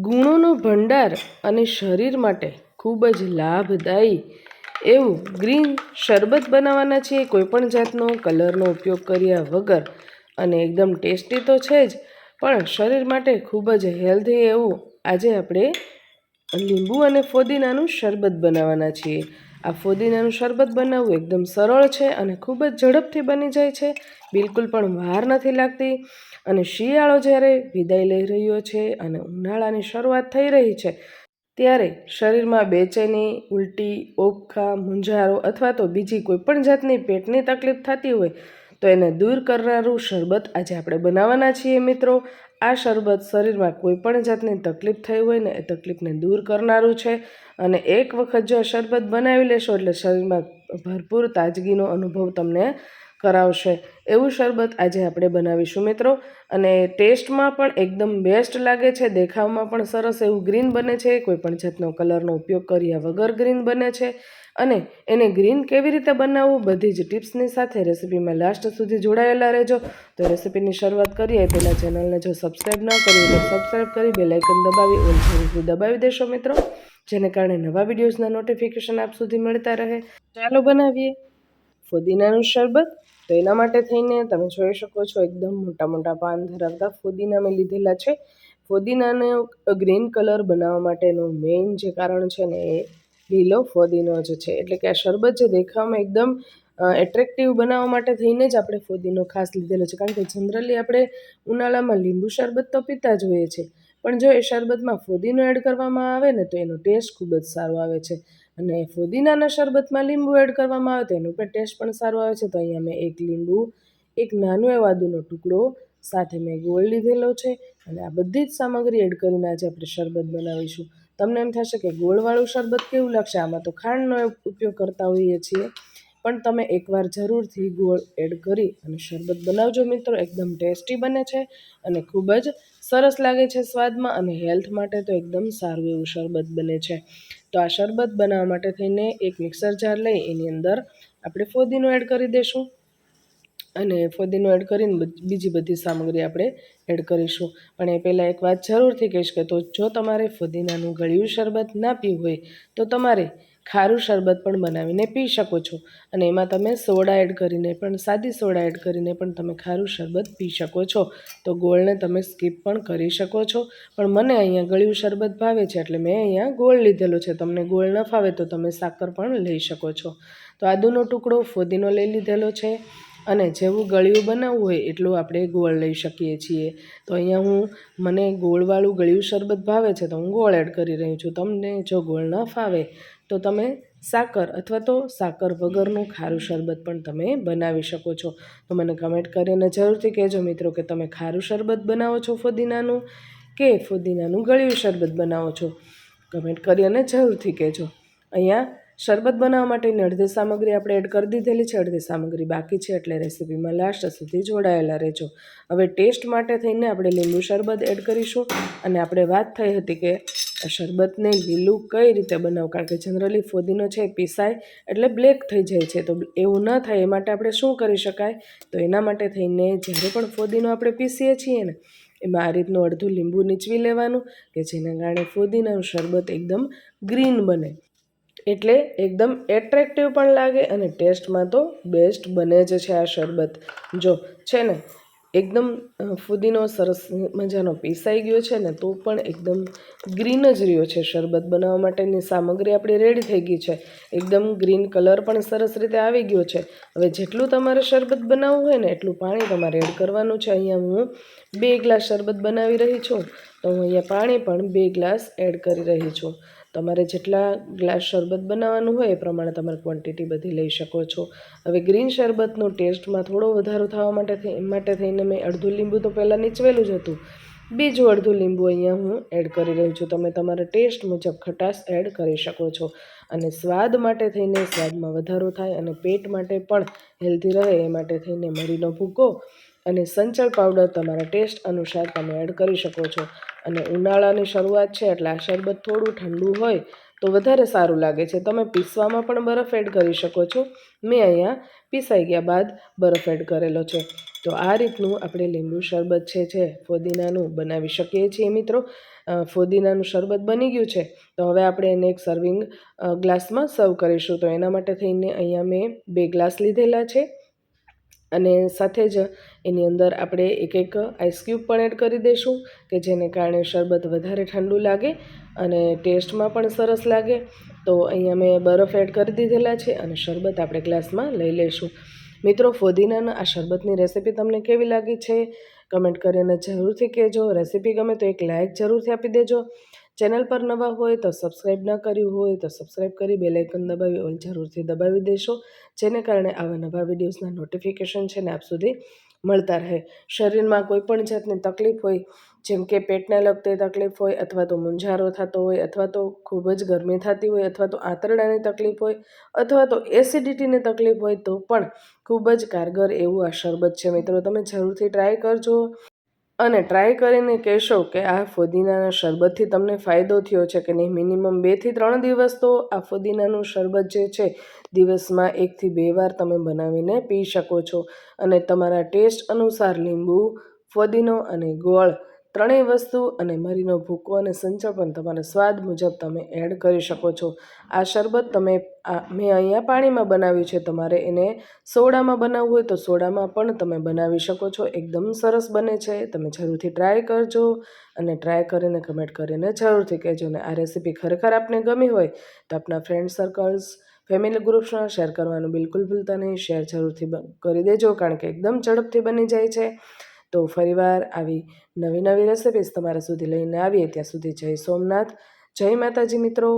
ગુણોનો ભંડાર અને શરીર માટે ખૂબ જ લાભદાયી એવું ગ્રીન શરબત બનાવવાના છીએ, કોઈપણ જાતનો કલરનો ઉપયોગ કર્યા વગર. અને એકદમ ટેસ્ટી તો છે જ, પણ શરીર માટે ખૂબ જ હેલ્ધી એવું આજે આપણે લીંબુ અને ફોદીનાનું શરબત બનાવવાના છીએ. આ ફોદીનાનું શરબત બનાવવું એકદમ સરળ છે અને ખૂબ જ ઝડપથી બની જાય છે, બિલકુલ પણ વાર નથી લાગતી. અને શિયાળો જ્યારે વિદાય લઈ રહ્યો છે અને ઉનાળાની શરૂઆત થઈ રહી છે, ત્યારે શરીરમાં બેચેની, ઉલટી, ઓબખા, મૂંઝારો અથવા તો બીજી કોઈપણ જાતની પેટની તકલીફ થતી હોય તો એને દૂર કરનારું શરબત આજે આપણે બનાવવાના છીએ મિત્રો. આ શરબત શરીરમાં કોઈપણ જાતની તકલીફ થઈ હોય ને એ તકલીફને દૂર કરનારું છે. અને એક વખત જો આ શરબત બનાવી લેશો એટલે શરીરમાં ભરપૂર તાજગીનો અનુભવ તમને કરાવશે. એવું શરબત આજે આપણે બનાવીશું મિત્રો. અને ટેસ્ટમાં પણ એકદમ બેસ્ટ લાગે છે, દેખાવમાં પણ સરસ એવું ગ્રીન બને છે, કોઈપણ જાતનો કલરનો ઉપયોગ કર્યા વગર ગ્રીન બને છે. અને એને ગ્રીન કેવી રીતે બનાવવું બધી જ ટિપ્સની સાથે રેસીપીમાં લાસ્ટ સુધી જોડાયેલા રહેજો. તો રેસીપીની શરૂઆત કરીએ પહેલાં ચેનલને જો સબસ્ક્રાઈબ ન કરી તો સબસ્ક્રાઈબ કરી બેલ આઇકન દબાવી ઓલ જરૂરથી દબાવી દેશો મિત્રો, જેને કારણે નવા વિડીયોઝના નોટિફિકેશન આપ સુધી મળતા રહે. ચાલો બનાવીએ ફુદીનાનું શરબત. તો એના માટે થઈને તમે જોઈ શકો છો એકદમ મોટા મોટા પાન ધરાવતા ફુદીના મેં લીધેલા છે. ફુદીનાનો ગ્રીન કલર બનાવવા માટેનું મેઇન જે કારણ છે ને એ લીલો ફુદીનો જ છે. એટલે કે આ શરબત જે દેખાવામાં એકદમ એટ્રેક્ટિવ બનાવવા માટે થઈને જ આપણે ફુદીનો ખાસ લીધેલો છે. કારણ કે જનરલી આપણે ઉનાળામાં લીંબુ શરબત તો પીતા જ હોઈએ છીએ, પણ જો એ શરબતમાં ફુદીનો એડ કરવામાં આવે ને તો એનો ટેસ્ટ ખૂબ જ સારો આવે છે. અને ફુદીનાના શરબતમાં લીંબુ એડ કરવામાં આવે તો એનો પણ ટેસ્ટ પણ સારો આવે છે. તો અહીંયા મેં એક લીંબુ, એક નાનો એવો આદુનો ટુકડો, સાથે મેં ગોળ લીધેલો છે. અને આ બધી જ સામગ્રી એડ કરીને આજે આપણે શરબત બનાવીશું. તમને એમ થશે કે ગોળવાળું શરબત કેવું લાગશે, આમાં તો ખાંડનો ઉપયોગ કરતા હોઈએ છીએ, પણ તમે એકવાર જરૂરથી ગોળ એડ કરી અને શરબત બનાવજો મિત્રો. એકદમ ટેસ્ટી બને છે અને ખૂબ જ સરસ લાગે છે સ્વાદમાં, અને હેલ્થ માટે તો એકદમ સારું એવું શરબત બને છે. તો આ શરબત બનાવવા માટે થઈને એક મિક્સર જાર લઈ એની અંદર આપણે ફુદીનો એડ કરી દઈશું. અને ફુદીનો એડ કરીને બીજી બધી સામગ્રી આપણે એડ કરીશું. પણ એ પહેલાં એક વાત જરૂરથી કહીશ કે તો જો તમારે ફુદીનાનું ગળ્યું શરબત ના પીવું હોય તો તમારે ખારું શરબત પણ બનાવીને પી શકો છો. અને એમાં તમે સોડા એડ કરીને પણ, સાદી સોડા એડ કરીને પણ તમે ખારું શરબત પી શકો છો. તો ગોળને તમે સ્કીપ પણ કરી શકો છો. પણ મને અહીંયા ગળ્યું શરબત ભાવે છે એટલે મેં અહીંયા ગોળ લીધેલો છે. તમને ગોળ ન ફાવે તો તમે સાકર પણ લઈ શકો છો. તો આદુનો ટુકડો, ફુદીનો લઈ લીધેલો છે. અને જેવું ગળ્યું બનાવવું હોય એટલું આપણે ગોળ લઈ શકીએ છીએ. તો અહીંયા મને ગોળવાળું ગળ્યું શરબત ભાવે છે તો હું ગોળ એડ કરી રહી છું. તમને જો ગોળ ન ફાવે તો તમે સાકર અથવા તો સાકર વગરનું ખારું શરબત પણ તમે બનાવી શકો છો. તો મને કમેન્ટ કરીને જરૂરથી કહેજો મિત્રો કે તમે ખારું શરબત બનાવો છો ફુદીનાનું, કે ફુદીનાનું ગળ્યું શરબત બનાવો છો. કમેન્ટ કરીને જરૂરથી કહેજો. અહીંયા શરબત બનાવવા માટેની અડધી સામગ્રી આપણે એડ કરી દીધેલી છે, અડધી સામગ્રી બાકી છે, એટલે રેસીપીમાં લાસ્ટ સુધી જોડાયેલા રહેજો. હવે ટેસ્ટ માટે થઈને આપણે લીંબુ શરબત એડ કરીશું. અને આપણે વાત થઈ હતી કે આ શરબતને લીલું કઈ રીતે બનાવવું, કારણ કે જનરલી ફુદીનો છે પીસાય એટલે બ્લેક થઈ જાય છે. તો એવું ન થાય એ માટે આપણે શું કરી શકાય, તો એના માટે થઈને જ્યારે પણ ફુદીનો આપણે પીસીએ છીએ ને એમાં આ રીતનું અડધું લીંબુ નીચવી લેવાનું, કે જેના કારણે ફુદીનાનું શરબત એકદમ ગ્રીન બને, એટલે એકદમ એટ્રેક્ટિવ પણ લાગે અને ટેસ્ટમાં તો બેસ્ટ બને જ છે. આ શરબત જો છે ને એકદમ ફુદીનો સરસ મજાનો પીસાઈ ગયો છે ને તો પણ એકદમ ગ્રીન જ રહ્યો છે. શરબત બનાવવા માટેની સામગ્રી આપણી રેડી થઈ ગઈ છે, એકદમ ગ્રીન કલર પણ સરસ રીતે આવી ગયો છે. હવે જેટલું તમારે શરબત બનાવવું હોય ને એટલું પાણી તમારે એડ કરવાનું છે. અહીંયા હું 2 ગ્લાસ શરબત બનાવી રહી છું, તો હું અહીંયા પાણી પણ 2 ગ્લાસ એડ કરી રહી છું. તમારે જેટલા ગ્લાસ શરબત બનાવવાનું હોય એ પ્રમાણે તમારે ક્વોન્ટિટી બધી લઈ શકો છો. હવે ગ્રીન શરબતનો ટેસ્ટમાં થોડો વધારો થવા માટે થઈને મેં અડધું લીંબુ તો પહેલાં નીચવેલું જ હતું, બીજું અડધું લીંબુ અહીંયા હું એડ કરી રહી છું. તમે તમારા ટેસ્ટ મુજબ ખટાશ એડ કરી શકો છો. અને સ્વાદ માટે થઈને સ્વાદમાં વધારો થાય અને પેટ માટે પણ હેલ્ધી રહે એ માટે થઈને મરીનો ભૂકો અને સંચળ પાવડર તમારા ટેસ્ટ અનુસાર તમે એડ કરી શકો છો. અને ઉનાળાની શરૂઆત છે એટલે આ શરબત થોડું ઠંડુ હોય તો વધારે સારું લાગે છે. તમે પીસવામાં પણ બરફ એડ કરી શકો છો. મેં અહીંયા પીસાઈ ગયા બાદ બરફ એડ કરેલો છે. તો આ રીતનું આપણે લીંબુ શરબત છે ફોદીનાનું બનાવી શકીએ છીએ મિત્રો. ફોદીનાનું શરબત બની ગયું છે. તો હવે આપણે એને એક સર્વિંગ ગ્લાસમાં સર્વ કરીશું. તો એના માટે થઈને અહીંયા મેં 2 ગ્લાસ લીધેલા છે અને સાથે જ એની અંદર આપણે એક આઈસ ક્યુબ પણ એડ કરી દઈશું કે જેને કારણે શરબત વધારે ઠંડુ લાગે અને ટેસ્ટમાં પણ સરસ લાગે. તો અહીંયા મેં બરફ એડ કરી દીધેલા છે અને શરબત આપણે ગ્લાસમાં લઈ લઈશું. મિત્રો, ફોદીનાના આ શરબતની રેસિપી તમને કેવી લાગી છે કમેન્ટ કરીને જરૂરથી કહેજો. રેસિપી ગમે તો એક લાઇક જરૂરથી આપી દેજો. ચેનલ પર નવા હોય તો સબસ્ક્રાઈબ ન કર્યું હોય તો સબસ્ક્રાઈબ કરી બેલ આઇકન દબાવી ઓલ જરૂરથી દબાવી દેશો, જેને કારણે આવા નવા વિડીયોઝના નોટિફિકેશન છે ને આપ સુધી મળતા રહે. શરીરમાં કોઈ પણ જાતની તકલીફ હોય, જેમ કે પેટને લગતી તકલીફ હોય અથવા તો મૂંઝારો થતો હોય અથવા તો ખૂબ જ ગરમી થતી હોય અથવા તો આંતરડાની તકલીફ હોય અથવા તો એસિડિટીની તકલીફ હોય તો પણ ખૂબ જ કારગર એવું આ શરબત છે મિત્રો. તમે જરૂરથી ટ્રાય કરજો અને ટ્રાય કરીને કહેશો કે આ ફોદીનાના શરબતથી તમને ફાયદો થયો છે કે નહીં. મિનિમમ 2 થી 3 દિવસ તો આ ફોદીનાનું શરબત જે છે દિવસમાં 1 થી 2 વાર તમે બનાવીને પી શકો છો અને તમારા ટેસ્ટ અનુસાર લીંબુ, ફોદીનો અને ગોળ ત્રણેય વસ્તુ અને મરીનો ભૂકો અને સંચળ પણ તમારા સ્વાદ મુજબ તમે એડ કરી શકો છો. આ શરબત મેં અહીંયા પાણીમાં બનાવ્યું છે. તમારે એને સોડામાં બનાવવું હોય તો સોડામાં પણ તમે બનાવી શકો છો. એકદમ સરસ બને છે. તમે જરૂરથી ટ્રાય કરજો અને ટ્રાય કરીને કમેન્ટ કરીને જરૂરથી કહેજો. અને આ રેસિપી ખરેખર આપને ગમી હોય તો આપના ફ્રેન્ડ સર્કલ્સ, ફેમિલી ગ્રુપ્સમાં શેર કરવાનું બિલકુલ ભૂલતા નહીં. શેર જરૂરથી કરી દેજો કારણ કે એકદમ ઝડપથી બની જાય છે. તો ફરીવાર આવી નવી રેસિપીઝ તમારા સુધી લઈને આવીએ ત્યાં સુધી જય સોમનાથ, જય માતાજી મિત્રો.